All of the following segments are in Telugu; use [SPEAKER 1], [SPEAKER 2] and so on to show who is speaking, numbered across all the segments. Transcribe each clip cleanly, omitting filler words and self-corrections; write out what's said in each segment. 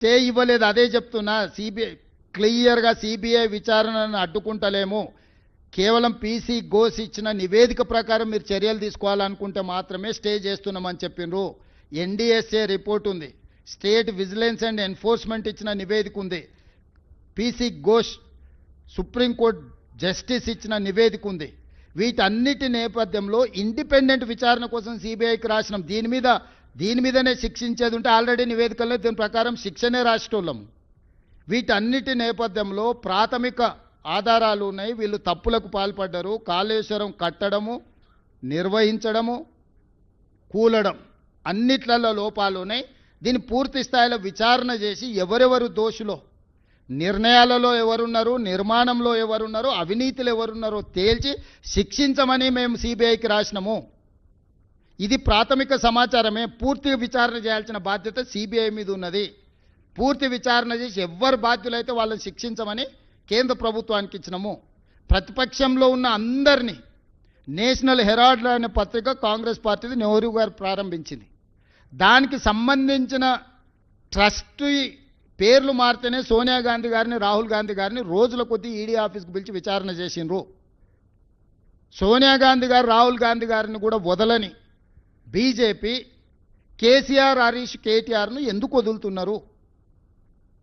[SPEAKER 1] స్టే ఇవ్వలేదు. అదే చెప్తున్నా, సిబిఐ క్లియర్గా సిబిఐ విచారణను అడ్డుకుంటలేము. కేవలం పీసీ ఘోష్ ఇచ్చిన నివేదిక ప్రకారం మీరు చర్యలు తీసుకోవాలనుకుంటే మాత్రమే స్టే చేస్తున్నామని చెప్పిండ్రు. ఎన్డీఎస్ఏ రిపోర్ట్ ఉంది, స్టేట్ విజిలెన్స్ అండ్ ఎన్ఫోర్స్మెంట్ ఇచ్చిన నివేదిక ఉంది, పీసీ ఘోష్ సుప్రీంకోర్టు జస్టిస్ ఇచ్చిన నివేదిక ఉంది. వీటన్నిటి నేపథ్యంలో ఇండిపెండెంట్ విచారణ కోసం సిబిఐకి రాసినాం. దీని మీదనే శిక్షించేది ఉంటే ఆల్రెడీ నివేదికల్లో దీని ప్రకారం శిక్షనే రాసేటోళ్ళము. వీటన్నిటి నేపథ్యంలో ప్రాథమిక ఆధారాలు ఉన్నాయి. వీళ్ళు తప్పులకు పాల్పడ్డారు. కాళేశ్వరం కట్టడము, నిర్వహించడము, కూలడం అన్నిట్లలో లోపాలు ఉన్నాయి. దీన్ని పూర్తి స్థాయిలో విచారణ చేసి ఎవరెవరు దోషులో, నిర్ణయాలలో ఎవరున్నారు, నిర్మాణంలో ఎవరున్నారో, అవినీతిలో ఎవరున్నారో తేల్చి శిక్షించమని మేము సిబిఐకి రాసినాము. ఇది ప్రాథమిక సమాచారమే. పూర్తిగా విచారణ చేయాల్సిన బాధ్యత సిబిఐ మీద ఉన్నది. పూర్తి విచారణ చేసి ఎవరు బాధ్యులైతే వాళ్ళని శిక్షించమని కేంద్ర ప్రభుత్వానికి ఇచ్చినాము. ప్రతిపక్షంలో ఉన్న అందరినీ నేషనల్ హెరాల్డ్ అనే పత్రిక కాంగ్రెస్ పార్టీది నెహ్రూ గారు ప్రారంభించింది. దానికి సంబంధించిన ట్రస్టీ పేర్లు మారితేనే సోనియా గాంధీ గారిని, రాహుల్ గాంధీ గారిని రోజుల కొద్దీ ఈడీ ఆఫీస్కి పిలిచి విచారణ చేసిండ్రు. సోనియా గాంధీ గారు, రాహుల్ గాంధీ గారిని కూడా వదలని బీజేపీ కేసీఆర్, హరీష్, కేటీఆర్ను ఎందుకు వదులుతున్నారు?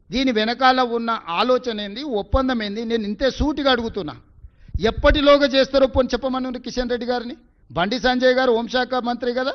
[SPEAKER 1] దీని వెనకాల ఉన్న ఆలోచన ఏంది, ఒప్పందం ఏంది? నేను ఇంతే సూటిగా అడుగుతున్నా. ఎప్పటిలోగా చేస్తారో పోని చెప్పమని కిషన్ రెడ్డి గారిని. బండి సంజయ్ గారు హోంశాఖ మంత్రి కదా,